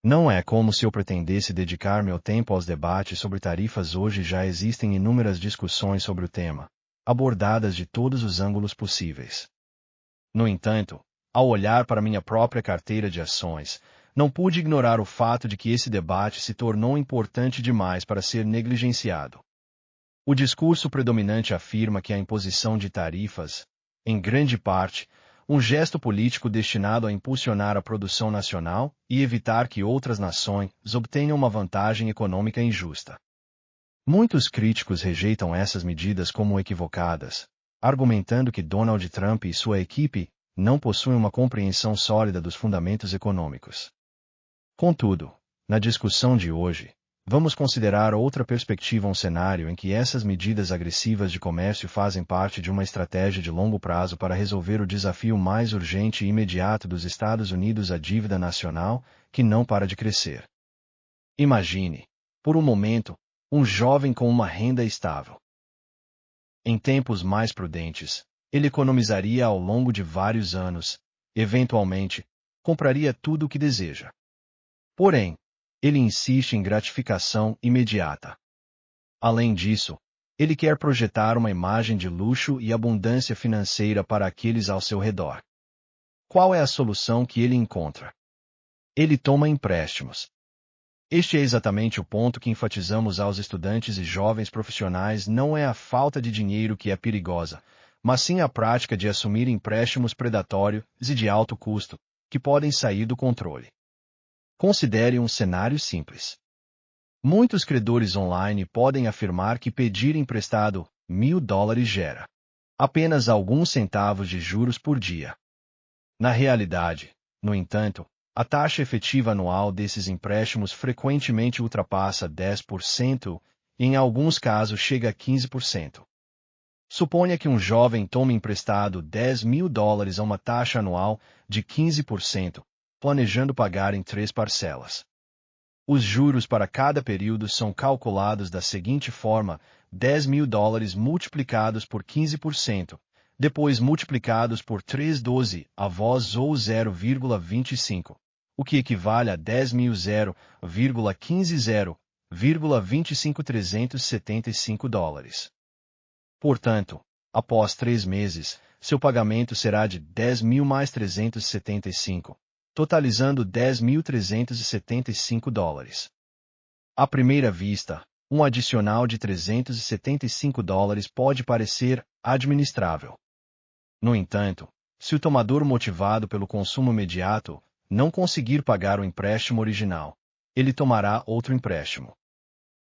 Não é como se eu pretendesse dedicar meu tempo aos debates sobre tarifas. Hoje já existem inúmeras discussões sobre o tema, abordadas de todos os ângulos possíveis. No entanto, ao olhar para minha própria carteira de ações, não pude ignorar o fato de que esse debate se tornou importante demais para ser negligenciado. O discurso predominante afirma que a imposição de tarifas, em grande parte, um gesto político destinado a impulsionar a produção nacional e evitar que outras nações obtenham uma vantagem econômica injusta. Muitos críticos rejeitam essas medidas como equivocadas, argumentando que Donald Trump e sua equipe não possuem uma compreensão sólida dos fundamentos econômicos. Contudo, na discussão de hoje, vamos considerar outra perspectiva, um cenário em que essas medidas agressivas de comércio fazem parte de uma estratégia de longo prazo para resolver o desafio mais urgente e imediato dos Estados Unidos, a dívida nacional, que não para de crescer. Imagine, por um momento, um jovem com uma renda estável. Em tempos mais prudentes, ele economizaria ao longo de vários anos, eventualmente, compraria tudo o que deseja. Porém, ele insiste em gratificação imediata. Além disso, ele quer projetar uma imagem de luxo e abundância financeira para aqueles ao seu redor. Qual é a solução que ele encontra? Ele toma empréstimos. Este é exatamente o ponto que enfatizamos aos estudantes e jovens profissionais. Não é a falta de dinheiro que é perigosa, mas sim a prática de assumir empréstimos predatórios e de alto custo, que podem sair do controle. Considere um cenário simples. Muitos credores online podem afirmar que pedir emprestado $1.000 gera apenas alguns centavos de juros por dia. Na realidade, no entanto, a taxa efetiva anual desses empréstimos frequentemente ultrapassa 10% e, em alguns casos, chega a 15%. Suponha que um jovem tome emprestado $10.000 a uma taxa anual de 15%, planejando pagar em 3 parcelas. Os juros para cada período são calculados da seguinte forma: $10.000 multiplicados por 15%, depois multiplicados por 3,12 avós ou 0,25, o que equivale a $10.000,15,0,25.375. Portanto, após 3 meses, seu pagamento será de $10.000 mais 375. Totalizando $10.375. À primeira vista, um adicional de $375 pode parecer administrável. No entanto, se o tomador motivado pelo consumo imediato não conseguir pagar o empréstimo original, ele tomará outro empréstimo.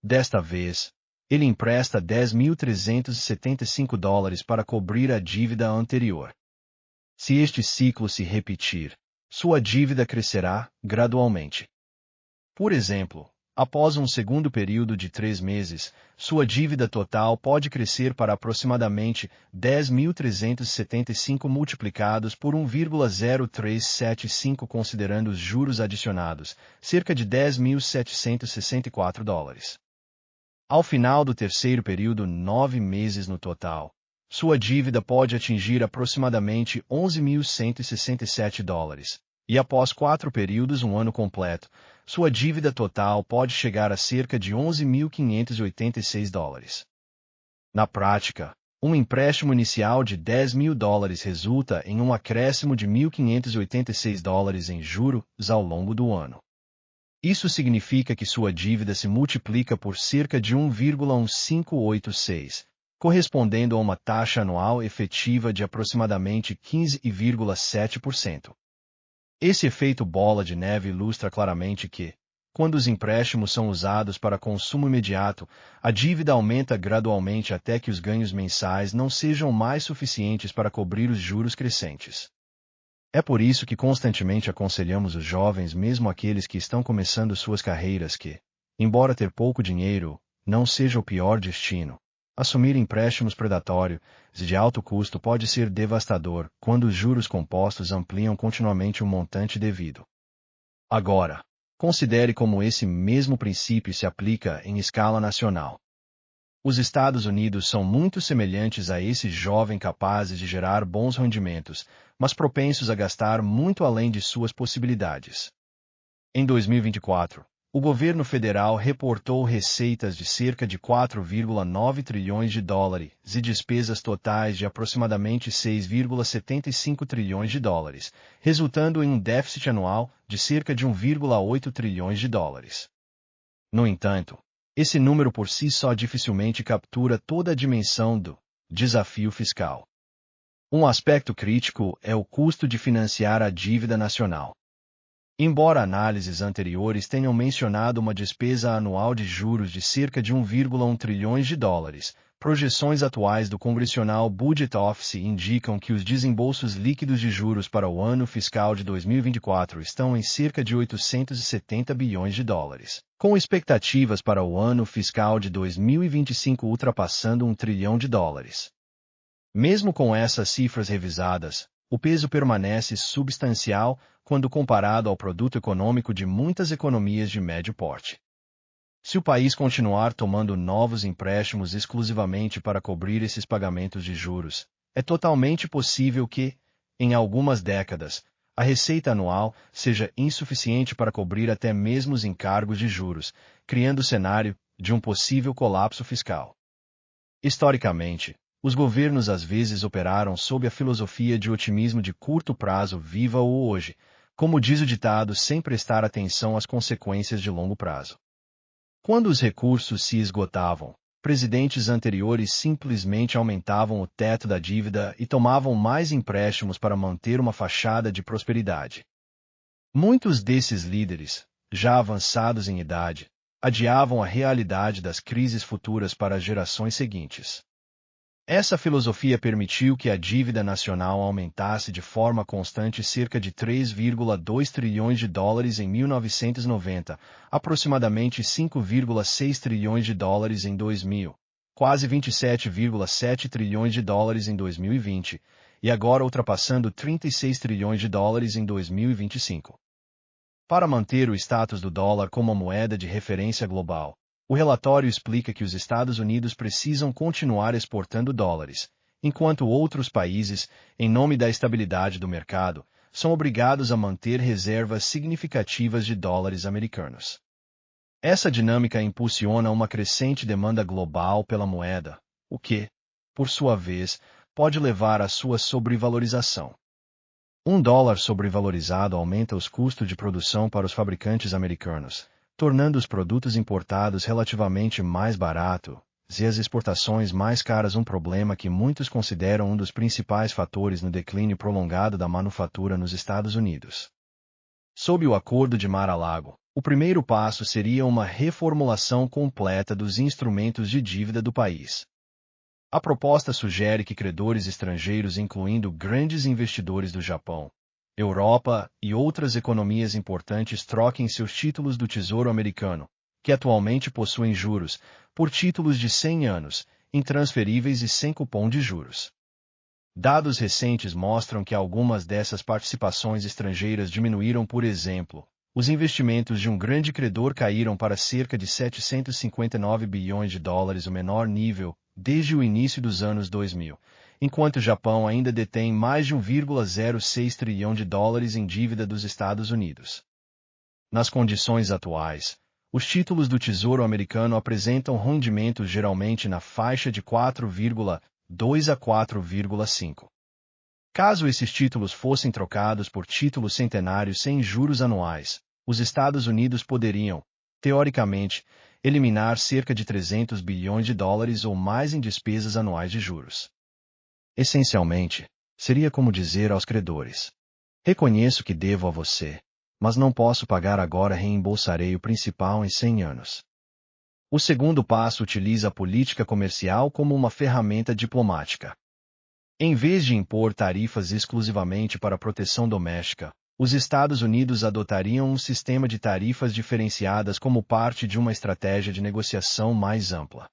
Desta vez, ele empresta $10.375 para cobrir a dívida anterior. Se este ciclo se repetir, sua dívida crescerá gradualmente. Por exemplo, após um segundo período de 3 meses, sua dívida total pode crescer para aproximadamente $10.375 multiplicados por 1,0375, considerando os juros adicionados, cerca de $10.764. Ao final do terceiro período, 9 meses no total, sua dívida pode atingir aproximadamente $11.167, e após 4 períodos, um ano completo, sua dívida total pode chegar a cerca de $11.586. Na prática, um empréstimo inicial de $10.000 resulta em um acréscimo de $1.586 em juros ao longo do ano. Isso significa que sua dívida se multiplica por cerca de 1,1586, correspondendo a uma taxa anual efetiva de aproximadamente 15,7%. Esse efeito bola de neve ilustra claramente que, quando os empréstimos são usados para consumo imediato, a dívida aumenta gradualmente até que os ganhos mensais não sejam mais suficientes para cobrir os juros crescentes. É por isso que constantemente aconselhamos os jovens, mesmo aqueles que estão começando suas carreiras, que, embora ter pouco dinheiro não seja o pior destino, assumir empréstimos predatórios de alto custo pode ser devastador quando os juros compostos ampliam continuamente o montante devido. Agora, considere como esse mesmo princípio se aplica em escala nacional. Os Estados Unidos são muito semelhantes a esse jovem, capazes de gerar bons rendimentos, mas propensos a gastar muito além de suas possibilidades. Em 2024, o governo federal reportou receitas de cerca de 4,9 trilhões de dólares e despesas totais de aproximadamente 6,75 trilhões de dólares, resultando em um déficit anual de cerca de 1,8 trilhões de dólares. No entanto, esse número por si só dificilmente captura toda a dimensão do desafio fiscal. Um aspecto crítico é o custo de financiar a dívida nacional. Embora análises anteriores tenham mencionado uma despesa anual de juros de cerca de 1,1 trilhões de dólares, projeções atuais do Congressional Budget Office indicam que os desembolsos líquidos de juros para o ano fiscal de 2024 estão em cerca de 870 bilhões de dólares, com expectativas para o ano fiscal de 2025 ultrapassando 1 trilhão de dólares. Mesmo com essas cifras revisadas, o peso permanece substancial quando comparado ao produto econômico de muitas economias de médio porte. Se o país continuar tomando novos empréstimos exclusivamente para cobrir esses pagamentos de juros, é totalmente possível que, em algumas décadas, a receita anual seja insuficiente para cobrir até mesmo os encargos de juros, criando o cenário de um possível colapso fiscal. Historicamente, os governos às vezes operaram sob a filosofia de otimismo de curto prazo viva o hoje, como diz o ditado, sem prestar atenção às consequências de longo prazo. Quando os recursos se esgotavam, presidentes anteriores simplesmente aumentavam o teto da dívida e tomavam mais empréstimos para manter uma fachada de prosperidade. Muitos desses líderes, já avançados em idade, adiavam a realidade das crises futuras para as gerações seguintes. Essa filosofia permitiu que a dívida nacional aumentasse de forma constante cerca de 3,2 trilhões de dólares em 1990, aproximadamente 5,6 trilhões de dólares em 2000, quase 27,7 trilhões de dólares em 2020, e agora ultrapassando 36 trilhões de dólares em 2025. Para manter o status do dólar como a moeda de referência global, o relatório explica que os Estados Unidos precisam continuar exportando dólares, enquanto outros países, em nome da estabilidade do mercado, são obrigados a manter reservas significativas de dólares americanos. Essa dinâmica impulsiona uma crescente demanda global pela moeda, o que, por sua vez, pode levar à sua sobrevalorização. Um dólar sobrevalorizado aumenta os custos de produção para os fabricantes americanos, tornando os produtos importados relativamente mais baratos e as exportações mais caras, um problema que muitos consideram um dos principais fatores no declínio prolongado da manufatura nos Estados Unidos. Sob o Acordo de Mar-a-Lago, o primeiro passo seria uma reformulação completa dos instrumentos de dívida do país. A proposta sugere que credores estrangeiros, incluindo grandes investidores do Japão, Europa e outras economias importantes, troquem seus títulos do Tesouro Americano, que atualmente possuem juros, por títulos de 100 anos, intransferíveis e sem cupom de juros. Dados recentes mostram que algumas dessas participações estrangeiras diminuíram. Por exemplo, os investimentos de um grande credor caíram para cerca de 759 bilhões de dólares, o menor nível desde o início dos anos 2000, enquanto o Japão ainda detém mais de 1,06 trilhão de dólares em dívida dos Estados Unidos. Nas condições atuais, os títulos do Tesouro Americano apresentam rendimentos geralmente na faixa de 4,2 a 4,5. Caso esses títulos fossem trocados por títulos centenários sem juros anuais, os Estados Unidos poderiam, teoricamente, eliminar cerca de 300 bilhões de dólares ou mais em despesas anuais de juros. Essencialmente, seria como dizer aos credores: reconheço que devo a você, mas não posso pagar agora, reembolsarei o principal em 100 anos. O segundo passo utiliza a política comercial como uma ferramenta diplomática. Em vez de impor tarifas exclusivamente para a proteção doméstica, os Estados Unidos adotariam um sistema de tarifas diferenciadas como parte de uma estratégia de negociação mais ampla.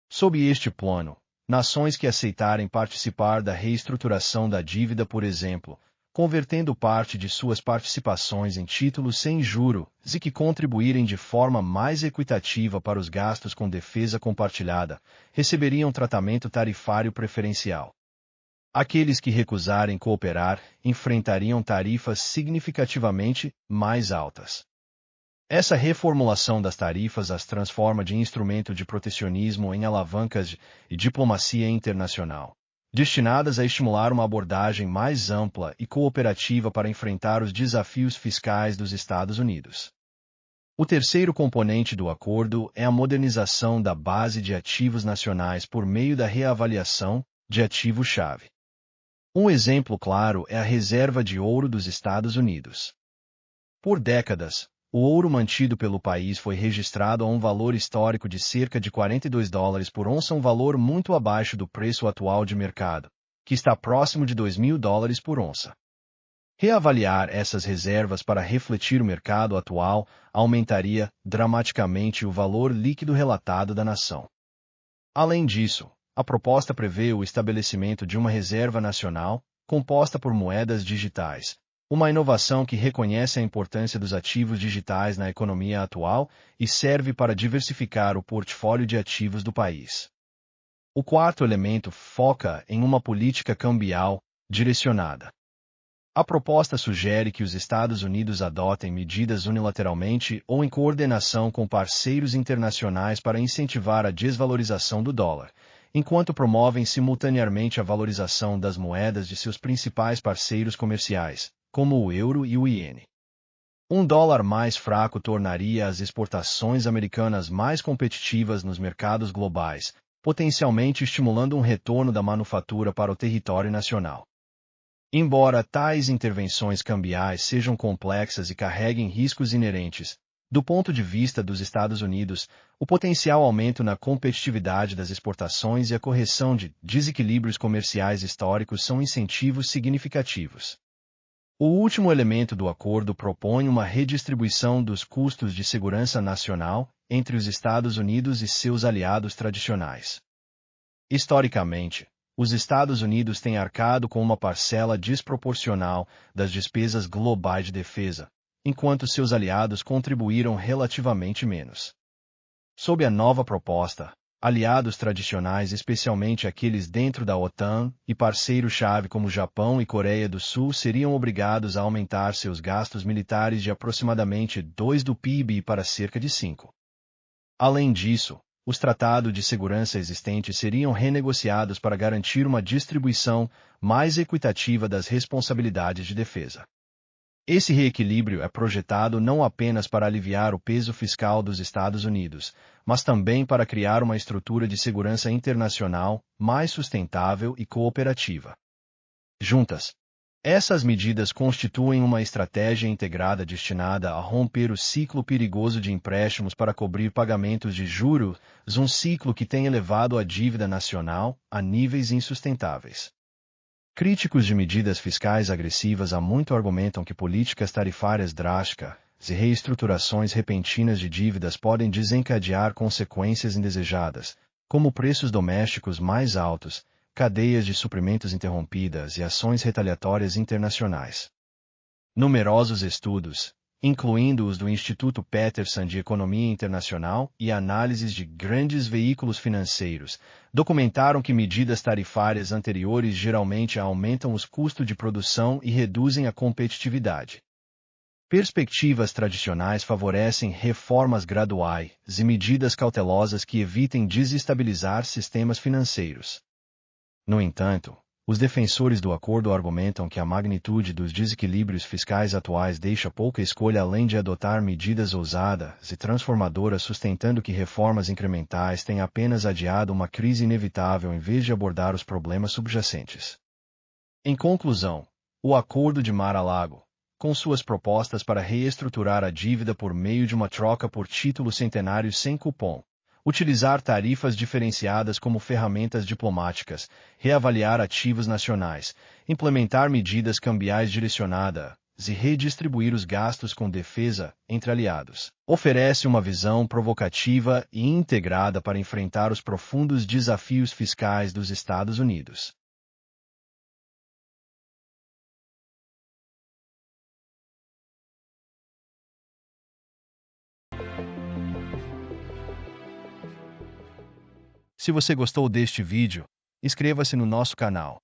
Sob este plano, nações que aceitarem participar da reestruturação da dívida, por exemplo, convertendo parte de suas participações em títulos sem juros e que contribuírem de forma mais equitativa para os gastos com defesa compartilhada, receberiam tratamento tarifário preferencial. Aqueles que recusarem cooperar enfrentariam tarifas significativamente mais altas. Essa reformulação das tarifas as transforma de instrumento de protecionismo em alavancas e diplomacia internacional, destinadas a estimular uma abordagem mais ampla e cooperativa para enfrentar os desafios fiscais dos Estados Unidos. O terceiro componente do acordo é a modernização da base de ativos nacionais por meio da reavaliação de ativo-chave. Um exemplo claro é a reserva de ouro dos Estados Unidos. Por décadas, o ouro mantido pelo país foi registrado a um valor histórico de cerca de $42 por onça, um valor muito abaixo do preço atual de mercado, que está próximo de $2.000 por onça. Reavaliar essas reservas para refletir o mercado atual aumentaria dramaticamente o valor líquido relatado da nação. Além disso, a proposta prevê o estabelecimento de uma reserva nacional, composta por moedas digitais, uma inovação que reconhece a importância dos ativos digitais na economia atual e serve para diversificar o portfólio de ativos do país. O quarto elemento foca em uma política cambial direcionada. A proposta sugere que os Estados Unidos adotem medidas unilateralmente ou em coordenação com parceiros internacionais para incentivar a desvalorização do dólar, enquanto promovem simultaneamente a valorização das moedas de seus principais parceiros comerciais, como o euro e o iene. Um dólar mais fraco tornaria as exportações americanas mais competitivas nos mercados globais, potencialmente estimulando um retorno da manufatura para o território nacional. Embora tais intervenções cambiais sejam complexas e carreguem riscos inerentes, do ponto de vista dos Estados Unidos, o potencial aumento na competitividade das exportações e a correção de desequilíbrios comerciais históricos são incentivos significativos. O último elemento do acordo propõe uma redistribuição dos custos de segurança nacional entre os Estados Unidos e seus aliados tradicionais. Historicamente, os Estados Unidos têm arcado com uma parcela desproporcional das despesas globais de defesa, enquanto seus aliados contribuíram relativamente menos. Sob a nova proposta, aliados tradicionais, especialmente aqueles dentro da OTAN, e parceiros-chave como Japão e Coreia do Sul seriam obrigados a aumentar seus gastos militares de aproximadamente 2% do PIB para cerca de 5%. Além disso, os tratados de segurança existentes seriam renegociados para garantir uma distribuição mais equitativa das responsabilidades de defesa. Esse reequilíbrio é projetado não apenas para aliviar o peso fiscal dos Estados Unidos, mas também para criar uma estrutura de segurança internacional mais sustentável e cooperativa. Juntas, essas medidas constituem uma estratégia integrada destinada a romper o ciclo perigoso de empréstimos para cobrir pagamentos de juros, um ciclo que tem elevado a dívida nacional a níveis insustentáveis. Críticos de medidas fiscais agressivas há muito argumentam que políticas tarifárias drásticas e reestruturações repentinas de dívidas podem desencadear consequências indesejadas, como preços domésticos mais altos, cadeias de suprimentos interrompidas e ações retaliatórias internacionais. Numerosos estudos, incluindo os do Instituto Peterson de Economia Internacional e análises de grandes veículos financeiros, documentaram que medidas tarifárias anteriores geralmente aumentam os custos de produção e reduzem a competitividade. Perspectivas tradicionais favorecem reformas graduais e medidas cautelosas que evitem desestabilizar sistemas financeiros. No entanto, os defensores do acordo argumentam que a magnitude dos desequilíbrios fiscais atuais deixa pouca escolha além de adotar medidas ousadas e transformadoras, sustentando que reformas incrementais têm apenas adiado uma crise inevitável em vez de abordar os problemas subjacentes. Em conclusão, o Acordo de Mar-a-Lago, com suas propostas para reestruturar a dívida por meio de uma troca por títulos centenários sem cupom, utilizar tarifas diferenciadas como ferramentas diplomáticas, reavaliar ativos nacionais, implementar medidas cambiais direcionadas e redistribuir os gastos com defesa entre aliados, oferece uma visão provocativa e integrada para enfrentar os profundos desafios fiscais dos Estados Unidos. Se você gostou deste vídeo, inscreva-se no nosso canal.